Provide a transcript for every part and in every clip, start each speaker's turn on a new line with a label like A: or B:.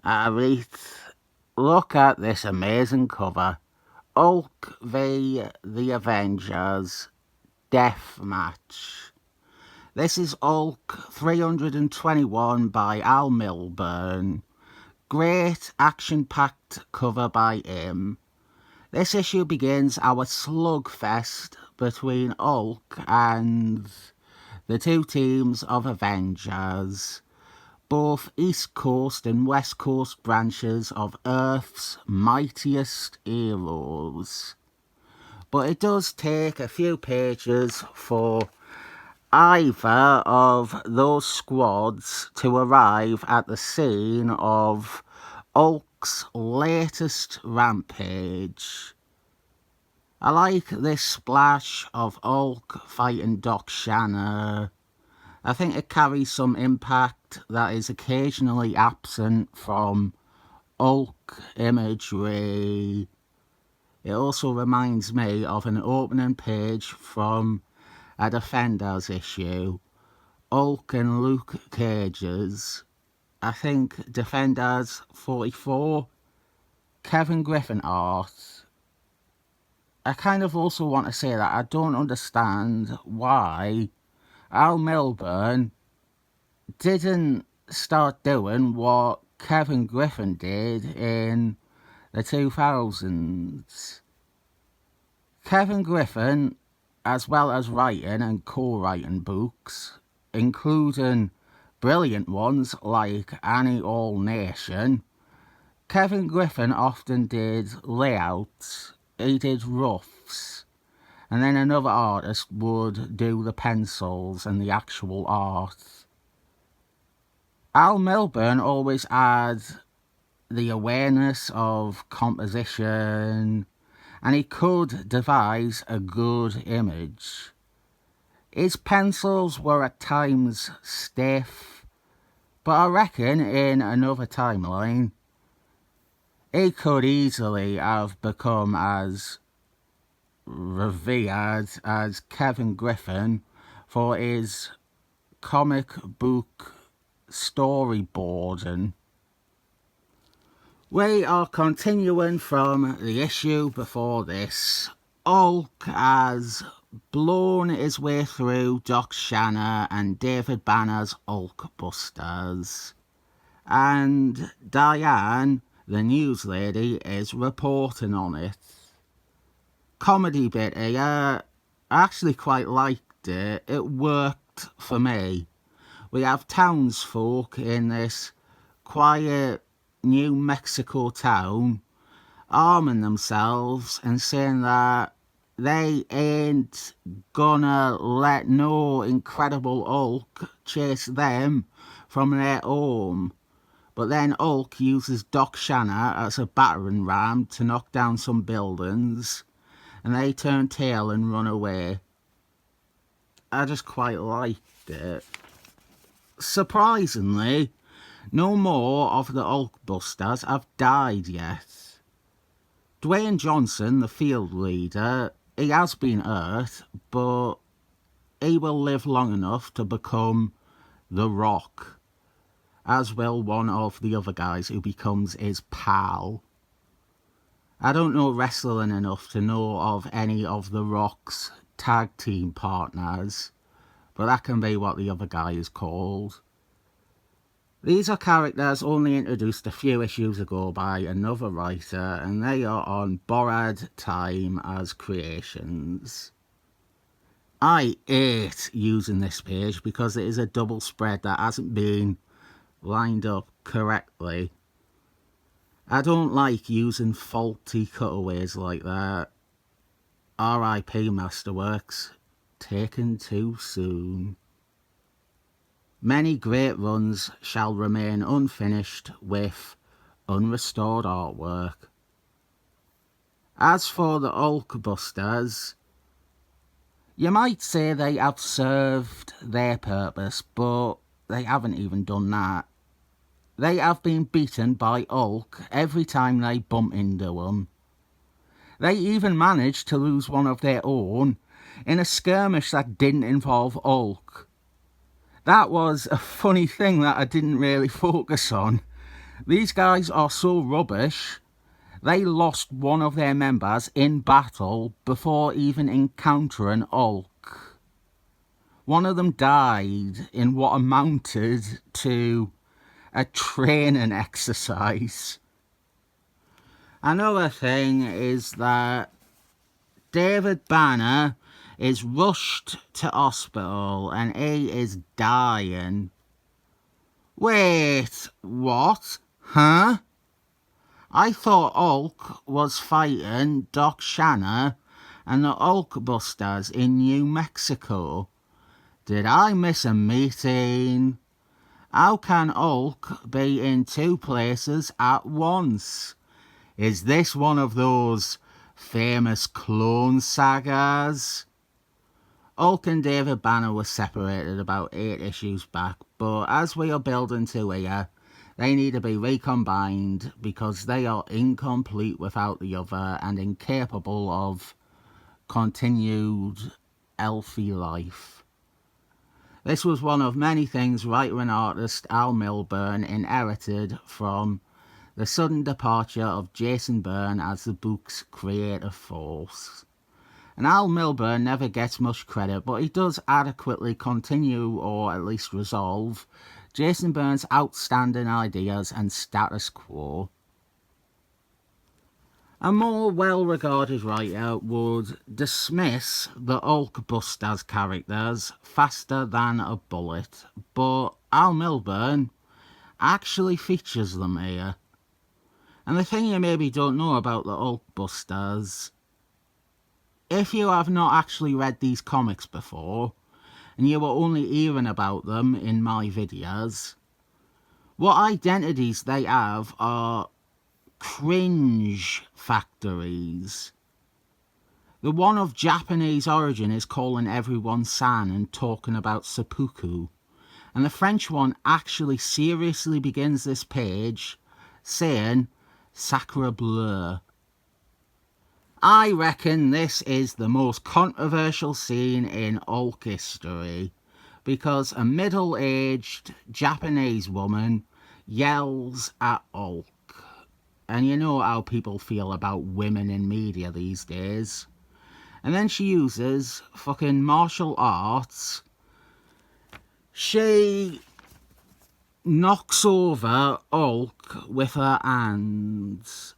A: Right, look at this amazing cover. Hulk v the Avengers Death Match. This is Hulk 321 by Al Milburn. Great action-packed cover by him. This issue begins our slugfest between Hulk and the two teams of Avengers, both East Coast and West Coast branches of Earth's mightiest heroes. But it does take a few pages for either of those squads to arrive at the scene of Hulk's latest rampage. I like this splash of Hulk fighting Doc Shanna. I think it carries some impact that is occasionally absent from Hulk imagery. It also reminds me of an opening page from a Defenders issue, Hulk and Luke Cage's, I think Defenders 44, Kevin Griffin art. I kind of also want to say that I don't understand why Al Milburn didn't start doing what Kevin Griffin did in the 2000s. Kevin Griffin, as well as writing and co-writing books, including brilliant ones like Annie All Nation, Kevin Griffin often did layouts. He did roughs, and then another artist would do the pencils and the actual art. Al Milburn always had the awareness of composition, and he could devise a good image. His pencils were at times stiff, but I reckon in another timeline he could easily have become as revered as Kevin Griffin for his comic book storyboarding. We are continuing from the issue before this. Hulk has blown his way through Doc Shanna and David Banner's Hulkbusters, and Diane, the news lady, is reporting on it. Comedy bit here, I actually quite liked it. It worked for me. We have townsfolk in this quiet New Mexico town arming themselves and saying that they ain't gonna let no Incredible Hulk chase them from their home. But then Hulk uses Doc Shanna as a battering ram to knock down some buildings, and they turn tail and run away. I just quite liked it. Surprisingly, no more of the Hulkbusters have died yet. Dwayne Johnson, the field leader, he has been hurt, but he will live long enough to become The Rock, as will one of the other guys who becomes his pal. I don't know wrestling enough to know of any of The Rock's tag team partners, but that can be what the other guy is called. These are characters only introduced a few issues ago by another writer, and they are on borrowed time as creations. I hate using this page because it is a double spread that hasn't been lined up correctly. I don't like using faulty cutaways like that. R.I.P. Masterworks, taken too soon. Many great runs shall remain unfinished with unrestored artwork. As for the Hulkbusters, you might say they have served their purpose, but they haven't even done that. They have been beaten by Hulk every time they bump into him. They even managed to lose one of their own in a skirmish that didn't involve Hulk. That was a funny thing that I didn't really focus on. These guys are so rubbish, they lost one of their members in battle before even encountering Hulk. One of them died in what amounted to a training exercise. Another thing is that David Banner is rushed to hospital and he is dying. Wait, what? Huh? I thought Hulk was fighting Doc Shanna and the Hulkbusters in New Mexico. Did I miss a meeting? How can Hulk be in two places at once? Is this one of those famous clone sagas? Hulk and David Banner were separated about 8 issues back, but as we are building to here, they need to be recombined because they are incomplete without the other and incapable of continued healthy life. This was one of many things writer and artist Al Milburn inherited from the sudden departure of Jason Byrne as the book's creative force. And Al Milburn never gets much credit, but he does adequately continue, or at least resolve, Jason Byrne's outstanding ideas and status quo. A more well-regarded writer would dismiss the Hulkbusters characters faster than a bullet, but Al Milburn actually features them here. And the thing you maybe don't know about the Hulkbusters, if you have not actually read these comics before, and you were only hearing about them in my videos, what identities they have are cringe factories. The one of Japanese origin is calling everyone san and talking about seppuku, and the French one actually seriously begins this page saying sacre bleu. I reckon this is the most controversial scene in Hulk history because a middle-aged Japanese woman yells at Hulk. And you know how people feel about women in media these days. And then she uses fucking martial arts. She knocks over Hulk with her hands.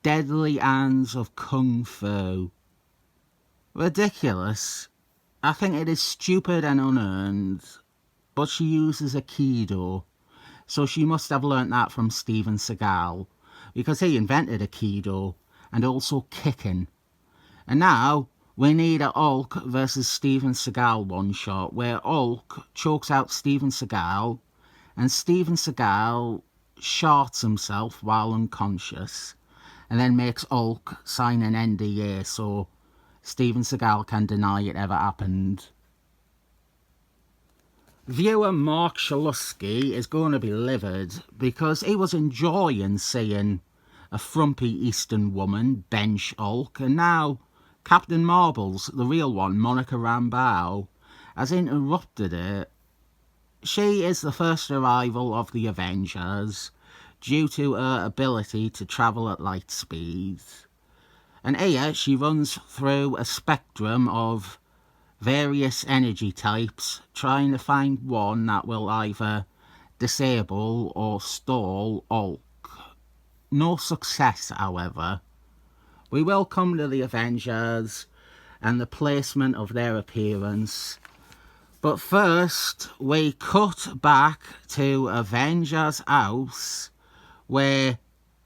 A: Deadly hands of kung fu. Ridiculous. I think it is stupid and unearned. But she uses Aikido. So she must have learnt that from Steven Seagal. Because he invented Aikido. And also kicking. And now we need a Hulk versus Steven Seagal one shot. Where Hulk chokes out Steven Seagal. And Steven Seagal sharts himself while unconscious. And then makes Hulk sign an NDA so Steven Seagal can deny it ever happened. Viewer Mark Shalusky is going to be livid because he was enjoying seeing a frumpy Eastern woman bench Hulk, and now Captain Marvel's, the real one, Monica Rambeau, has interrupted it. She is the first arrival of the Avengers, due to her ability to travel at light speed. And here she runs through a spectrum of various energy types, trying to find one that will either disable or stall Hulk. No success, however. We will come to the Avengers and the placement of their appearance. But first, we cut back to Avengers House, where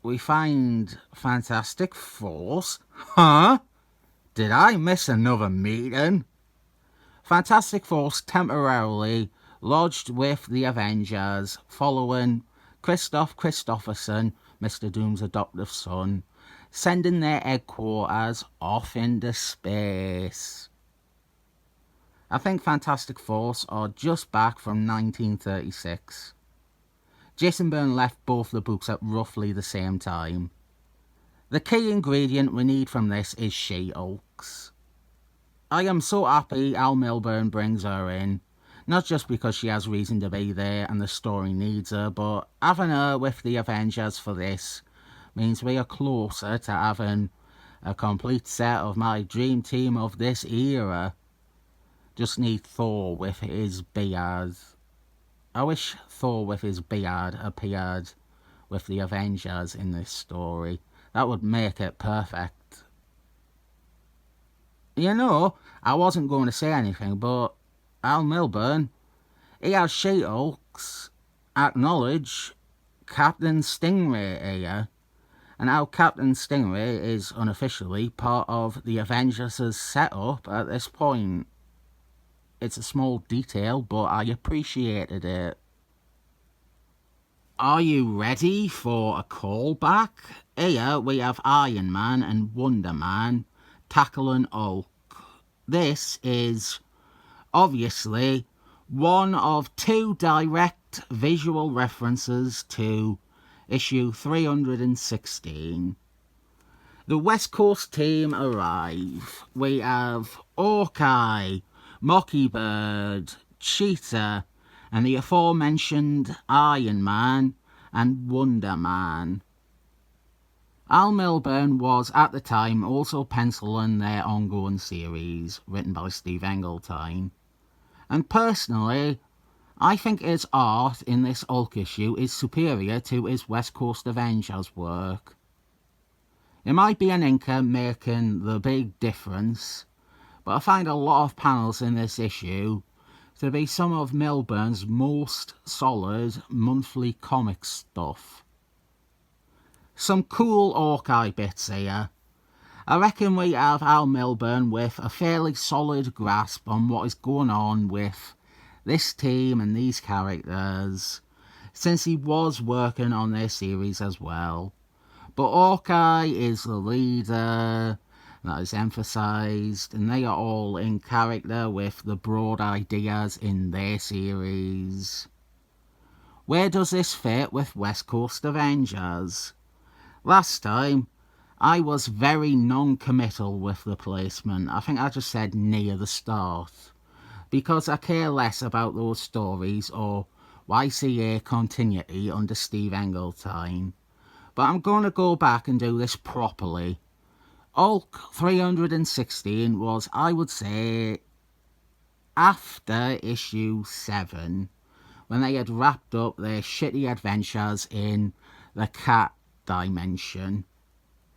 A: we find Fantastic Force. Huh? Did I miss another meeting? Fantastic Force temporarily lodged with the Avengers following Christoph Christopherson, Mr. Doom's adoptive son, sending their headquarters off into space. I think Fantastic Force are just back from 1936. Jason Byrne left both the books at roughly the same time. The key ingredient we need from this is She-Hulks. I am so happy Al Milburn brings her in. Not just because she has reason to be there and the story needs her, but having her with the Avengers for this means we are closer to having a complete set of my dream team of this era. Just need Thor with his beard. I wish Thor with his beard appeared with the Avengers in this story. That would make it perfect. You know, I wasn't going to say anything, but Al Milburn, he has She-Hulks acknowledge Captain Stingray here, and how Captain Stingray is unofficially part of the Avengers' setup at this point. It's a small detail, but I appreciated it. Are you ready for a callback? Here we have Iron Man and Wonder Man tackling Hulk. This is obviously one of two direct visual references to issue 316. The West Coast team arrive. We have Hawkeye, Mockingbird, Cheetah, and the aforementioned Iron Man and Wonder Man. Al Milburn was at the time also penciling their ongoing series, written by Steve Englehart. And personally, I think his art in this Hulk issue is superior to his West Coast Avengers work. It might be an inker making the big difference, but I find a lot of panels in this issue to be some of Milburn's most solid monthly comic stuff. Some cool Hawkeye bits here. I reckon we have Al Milburn with a fairly solid grasp on what is going on with this team and these characters, since he was working on their series as well. But Hawkeye is the leader, that is emphasised, and they are all in character with the broad ideas in their series. Where does this fit with West Coast Avengers? Last time, I was very non-committal with the placement. I think I just said near the start, because I care less about those stories or YCA continuity under Steve Englehart. But I'm going to go back and do this properly. Hulk 316 was, I would say, after issue 7, when they had wrapped up their shitty adventures in the Cat Dimension,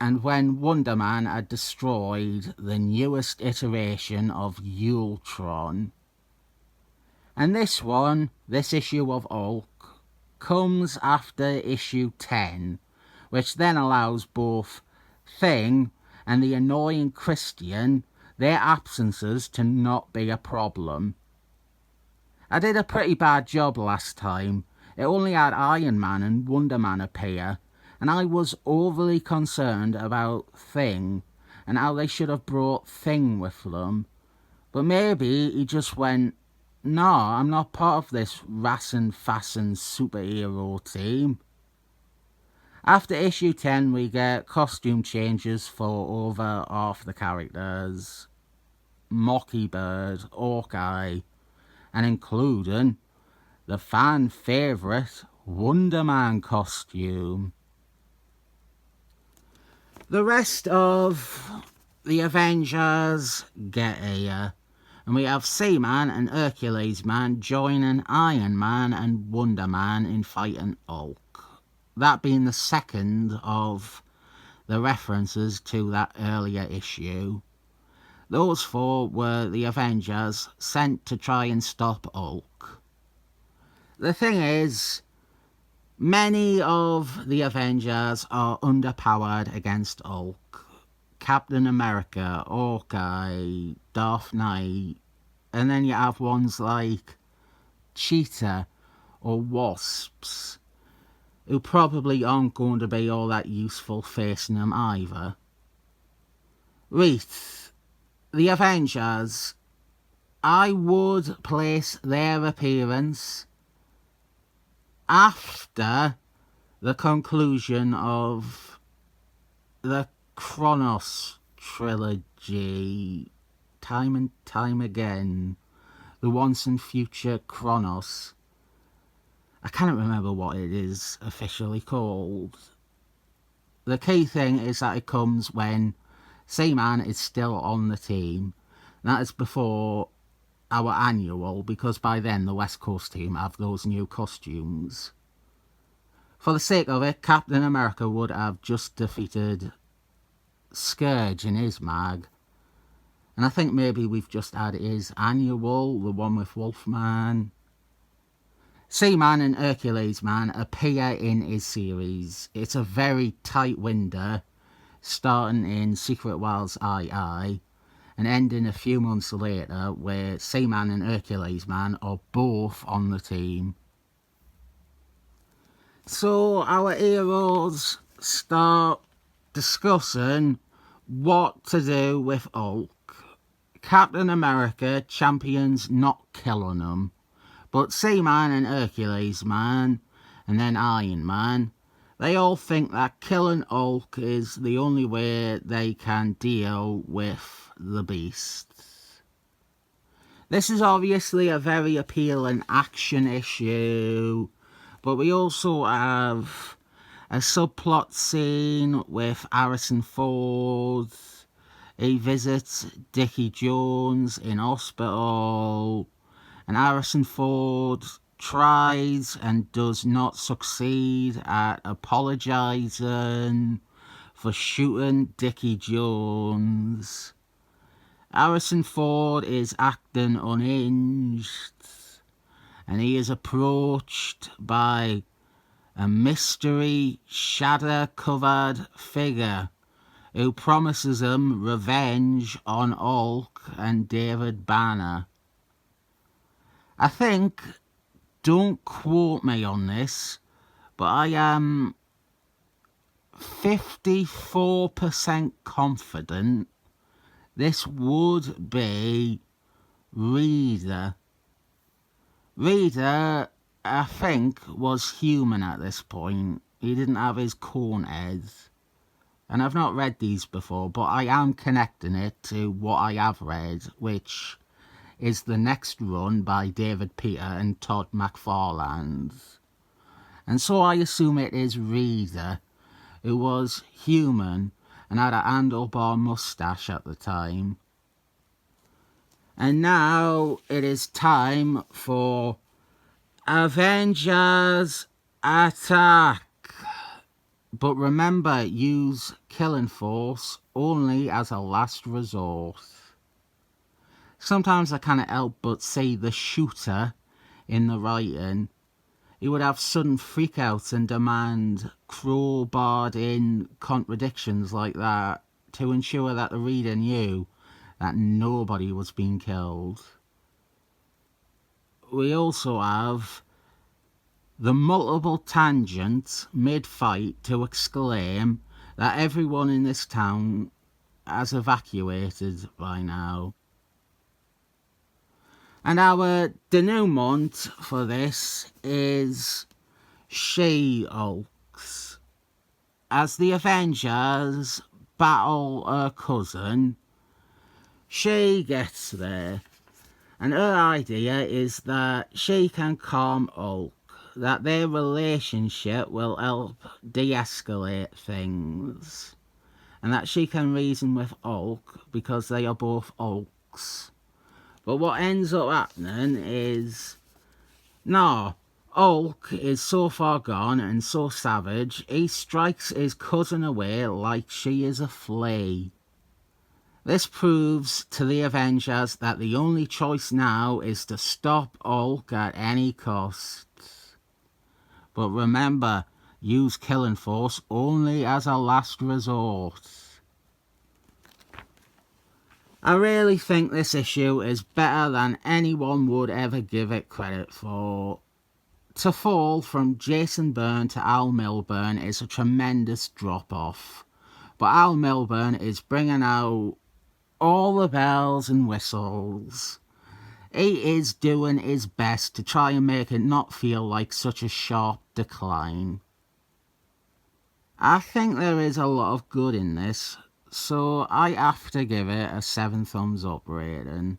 A: and when Wonder Man had destroyed the newest iteration of Ultron. And this one, this issue of Hulk, comes after issue 10, which then allows both Thing and the annoying Christian their absences to not be a problem. I did a pretty bad job last time. It only had Iron Man and Wonder Man appear, and I was overly concerned about Thing and how they should have brought Thing with them. But maybe he just went, no, I'm not part of this Rassen-Fassen superhero team. After issue 10 we get costume changes for over half the characters. Mockingbird, Hawkeye, and including the fan favourite Wonder Man costume. The rest of the Avengers get here, and we have Seaman and Hercules Man joining Iron Man and Wonder Man in fighting Hulk. That being the second of the references to that earlier issue. Those four were the Avengers sent to try and stop Hulk. The thing is, many of the Avengers are underpowered against Hulk. Captain America, Hawkeye, Darth Knight, and then you have ones like Cheetah or Wasps, who probably aren't going to be all that useful facing them either. Right, the Avengers, I would place their appearance after the conclusion of the Kronos trilogy. Time and time again, the once and future Kronos. I can't remember what it is officially called. The key thing is that it comes when Seaman is still on the team. That is before our annual, because by then the West Coast team have those new costumes. For the sake of it, Captain America would have just defeated Scourge in his mag. And I think maybe we've just had his annual, the one with Wolfman. Seaman and Hercules Man appear in his series. It's a very tight window, starting in Secret Wars II and ending a few months later where Seaman and Hercules Man are both on the team. So our heroes start discussing what to do with Hulk. Captain America champions not killing him, but Seaman and Hercules Man, and then Iron Man, they all think that killing Hulk is the only way they can deal with the Beast. This is obviously a very appealing action issue, but we also have a subplot scene with Harrison Ford. He visits Dickie Jones in hospital, and Harrison Ford tries and does not succeed at apologising for shooting Dickie Jones. Harrison Ford is acting unhinged, and he is approached by a mystery shadow-covered figure who promises him revenge on Hulk and David Banner. I think, don't quote me on this, but I am 54% confident this would be Reader. Reader, I think, was human at this point. He didn't have his corn head. And I've not read these before, but I am connecting it to what I have read, which is the next run by David Peter and Todd McFarlane. And so I assume it is Reader, who was human and had a handlebar moustache at the time. And now it is time for Avengers Attack. But remember, use Killing Force only as a last resort. Sometimes I can't help but see the shooter in the writing. He would have sudden freakouts and demand crowbarred in contradictions like that to ensure that the reader knew that nobody was being killed. We also have the multiple tangents mid-fight to exclaim that everyone in this town has evacuated by now. And our denouement for this is She-Hulks. As the Avengers battle her cousin, she gets there. And her idea is that she can calm Hulk, that their relationship will help de-escalate things, and that she can reason with Hulk because they are both Hulks. But what ends up happening is, no, Hulk is so far gone and so savage, he strikes his cousin away like she is a flea. This proves to the Avengers that the only choice now is to stop Hulk at any cost. But remember, use Killing Force only as a last resort. I really think this issue is better than anyone would ever give it credit for. To fall from Jason Byrne to Al Milburn is a tremendous drop-off. But Al Milburn is bringing out all the bells and whistles. He is doing his best to try and make it not feel like such a sharp decline. I think there is a lot of good in this, so I have to give it a 7 thumbs up rating.